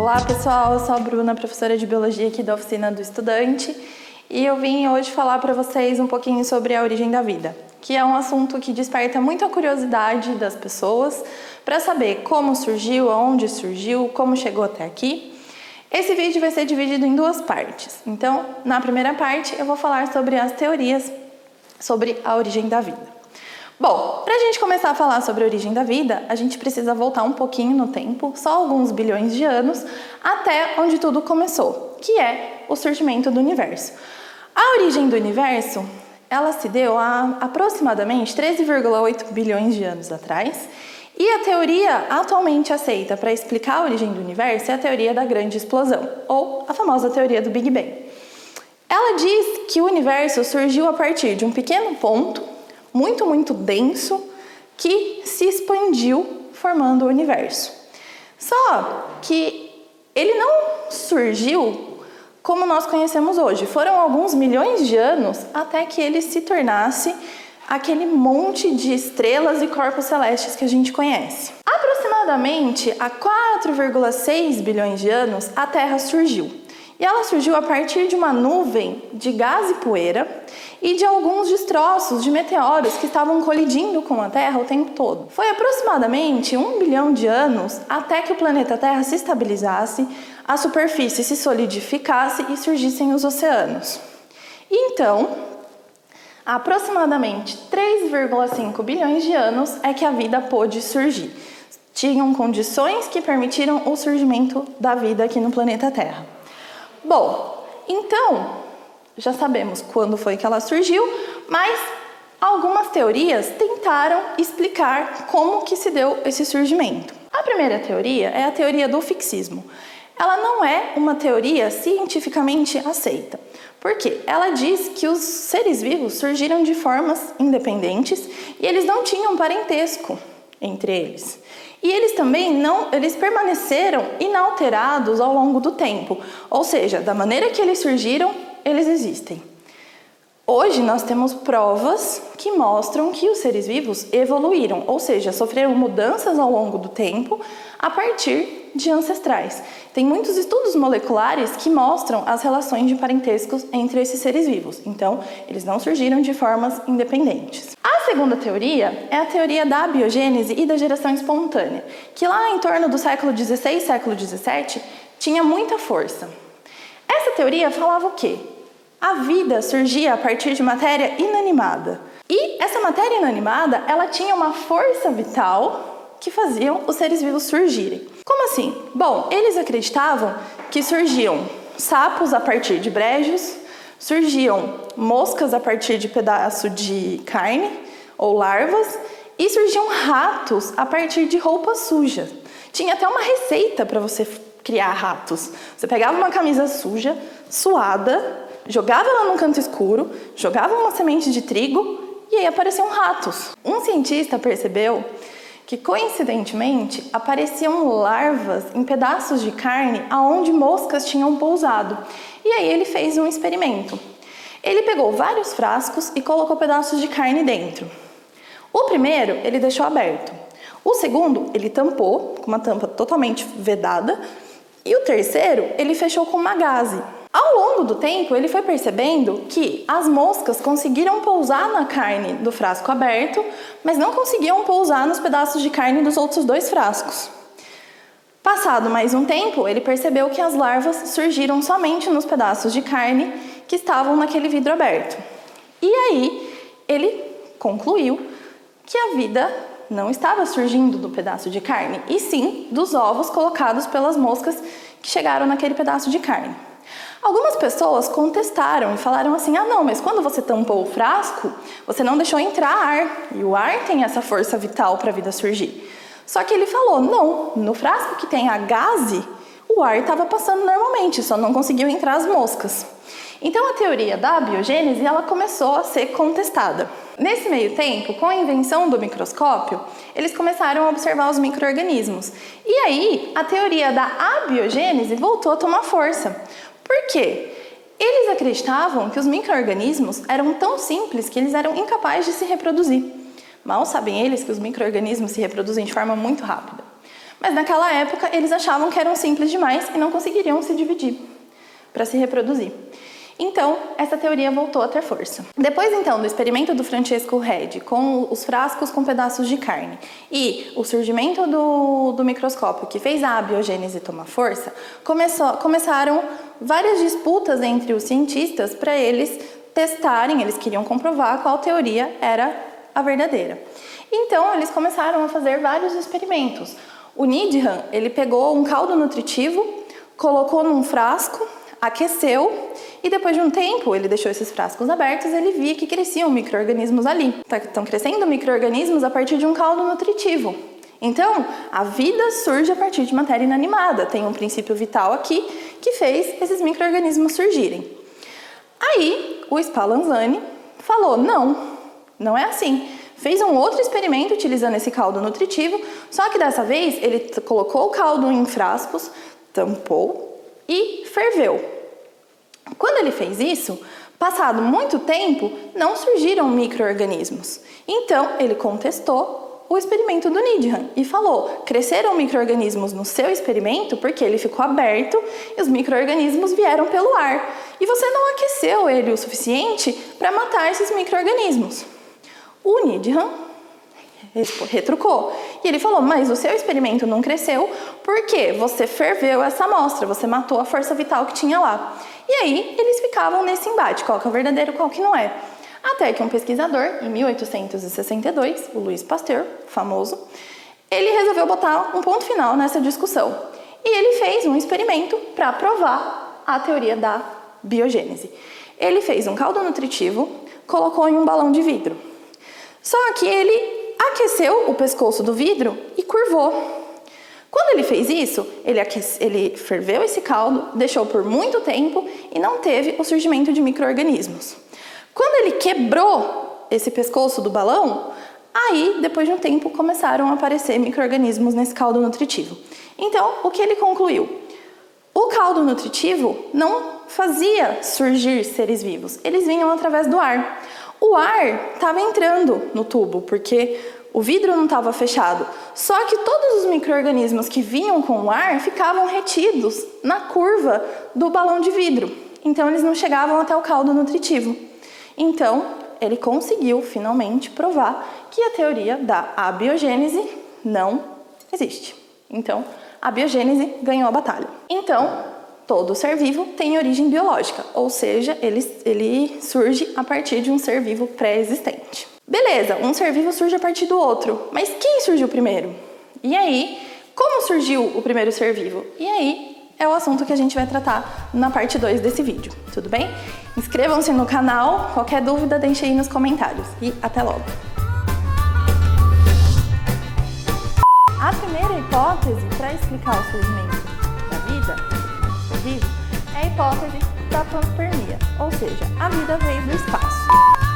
Olá pessoal, eu sou a Bruna, professora de Biologia aqui da Oficina do Estudante, e eu vim hoje falar para vocês um pouquinho sobre a origem da vida, que é um assunto que desperta muita curiosidade das pessoas para saber como surgiu, aonde surgiu, como chegou até aqui. Esse vídeo vai ser dividido em duas partes. Então, na primeira parte eu vou falar sobre as teorias sobre a origem da vida. Bom, para a gente começar a falar sobre a origem da vida, a gente precisa voltar um pouquinho no tempo, só alguns bilhões de anos, até onde tudo começou, que é o surgimento do universo. A origem do universo, ela se deu há aproximadamente 13,8 bilhões de anos atrás, e a teoria atualmente aceita para explicar a origem do universo é a teoria da grande explosão, ou a famosa teoria do Big Bang. Ela diz que o universo surgiu a partir de um pequeno ponto, muito denso, que se expandiu formando o universo. Só que ele não surgiu como nós conhecemos hoje. Foram alguns milhões de anos até que ele se tornasse aquele monte de estrelas e corpos celestes que a gente conhece. Aproximadamente há 4,6 bilhões de anos, a Terra surgiu. E ela surgiu a partir de uma nuvem de gás e poeira e de alguns destroços de meteoros que estavam colidindo com a Terra o tempo todo. Foi aproximadamente 1 bilhão de anos até que o planeta Terra se estabilizasse, a superfície se solidificasse e surgissem os oceanos. Então, há aproximadamente 3,5 bilhões de anos é que a vida pôde surgir. Tinham condições que permitiram o surgimento da vida aqui no planeta Terra. Bom, então, já sabemos quando foi que ela surgiu, mas algumas teorias tentaram explicar como que se deu esse surgimento. A primeira teoria é a teoria do fixismo. Ela não é uma teoria cientificamente aceita. Por quê? Ela diz que os seres vivos surgiram de formas independentes e eles não tinham parentesco entre eles. E eles também eles permaneceram inalterados ao longo do tempo, ou seja, da maneira que eles surgiram, eles existem. Hoje nós temos provas que mostram que os seres vivos evoluíram, ou seja, sofreram mudanças ao longo do tempo a partir de ancestrais. Tem muitos estudos moleculares que mostram as relações de parentescos entre esses seres vivos, então eles não surgiram de formas independentes. A segunda teoria é a teoria da abiogênese e da geração espontânea, que lá em torno do século XVI e século XVII tinha muita força. Essa teoria falava o quê? A vida surgia a partir de matéria inanimada. E essa matéria inanimada, ela tinha uma força vital que faziam os seres vivos surgirem. Como assim? Bom, eles acreditavam que surgiam sapos a partir de brejos, surgiam moscas a partir de pedaço de carne ou larvas e surgiam ratos a partir de roupa suja. Tinha até uma receita para você criar ratos. Você pegava uma camisa suja, suada, jogava ela num canto escuro, jogava uma semente de trigo e aí apareciam ratos. Um cientista percebeu que, coincidentemente, apareciam larvas em pedaços de carne aonde moscas tinham pousado. E aí ele fez um experimento. Ele pegou vários frascos e colocou pedaços de carne dentro. O primeiro ele deixou aberto. O segundo ele tampou com uma tampa totalmente vedada. E o terceiro ele fechou com uma gaze. Ao longo do tempo, ele foi percebendo que as moscas conseguiram pousar na carne do frasco aberto, mas não conseguiam pousar nos pedaços de carne dos outros dois frascos. Passado mais um tempo, ele percebeu que as larvas surgiram somente nos pedaços de carne que estavam naquele vidro aberto. E aí, ele concluiu que a vida não estava surgindo do pedaço de carne, e sim dos ovos colocados pelas moscas que chegaram naquele pedaço de carne. Algumas pessoas contestaram e falaram assim, não, mas quando você tampou o frasco, você não deixou entrar ar, e o ar tem essa força vital para a vida surgir. Só que ele falou, não, no frasco que tem a gaze, o ar estava passando normalmente, só não conseguiu entrar as moscas. Então a teoria da abiogênese ela começou a ser contestada. Nesse meio tempo, com a invenção do microscópio, eles começaram a observar os micro-organismos. E aí, a teoria da abiogênese voltou a tomar força. Por quê? Eles acreditavam que os micro-organismos eram tão simples que eles eram incapazes de se reproduzir. Mal sabem eles que os micro-organismos se reproduzem de forma muito rápida. Mas naquela época eles achavam que eram simples demais e não conseguiriam se dividir para se reproduzir. Então, essa teoria voltou a ter força. Depois, então, do experimento do Francesco Redi com os frascos com pedaços de carne e o surgimento do microscópio que fez a abiogênese tomar força, começaram várias disputas entre os cientistas para eles testarem, eles queriam comprovar qual teoria era a verdadeira. Então, eles começaram a fazer vários experimentos. O Needham, ele pegou um caldo nutritivo, colocou num frasco, aqueceu e depois de um tempo, ele deixou esses frascos abertos, ele via que cresciam micro-organismos ali. Estão crescendo micro-organismos a partir de um caldo nutritivo. Então, a vida surge a partir de matéria inanimada. Tem um princípio vital aqui que fez esses micro-organismos surgirem. Aí, o Spallanzani falou, não é assim. Fez um outro experimento utilizando esse caldo nutritivo, só que dessa vez ele colocou o caldo em frascos, tampou e ferveu. Quando ele fez isso, passado muito tempo, não surgiram micro-organismos. Então, ele contestou o experimento do Needham e falou, cresceram micro-organismos no seu experimento porque ele ficou aberto e os micro-organismos vieram pelo ar. E você não aqueceu ele o suficiente para matar esses micro-organismos. O Needham retrucou. E ele falou, mas o seu experimento não cresceu porque você ferveu essa amostra, você matou a força vital que tinha lá. E aí, eles ficavam nesse embate, qual que é o verdadeiro, qual que não é. Até que um pesquisador, em 1862, o Louis Pasteur, famoso, ele resolveu botar um ponto final nessa discussão. E ele fez um experimento para provar a teoria da biogênese. Ele fez um caldo nutritivo, colocou em um balão de vidro. Só que ele aqueceu o pescoço do vidro e curvou. Quando ele fez isso, ele ferveu esse caldo, deixou por muito tempo e não teve o surgimento de micro-organismos. Quando ele quebrou esse pescoço do balão, aí, depois de um tempo, começaram a aparecer micro-organismos nesse caldo nutritivo. Então, o que ele concluiu? O caldo nutritivo não fazia surgir seres vivos, eles vinham através do ar. O ar estava entrando no tubo, porque o vidro não estava fechado. Só que todos os micro-organismos que vinham com o ar ficavam retidos na curva do balão de vidro. Então, eles não chegavam até o caldo nutritivo. Então, ele conseguiu, finalmente, provar que a teoria da abiogênese não existe. Então, a biogênese ganhou a batalha. Então, todo ser vivo tem origem biológica, ou seja, ele surge a partir de um ser vivo pré-existente. Beleza, um ser vivo surge a partir do outro, mas quem surgiu primeiro? E aí, como surgiu o primeiro ser vivo? E aí, é o assunto que a gente vai tratar na parte 2 desse vídeo, tudo bem? Inscrevam-se no canal, qualquer dúvida deixe aí nos comentários e até logo! A primeira hipótese para explicar o surgimento da vida, do ser vivo, é a hipótese da panspermia, ou seja, a vida veio do espaço.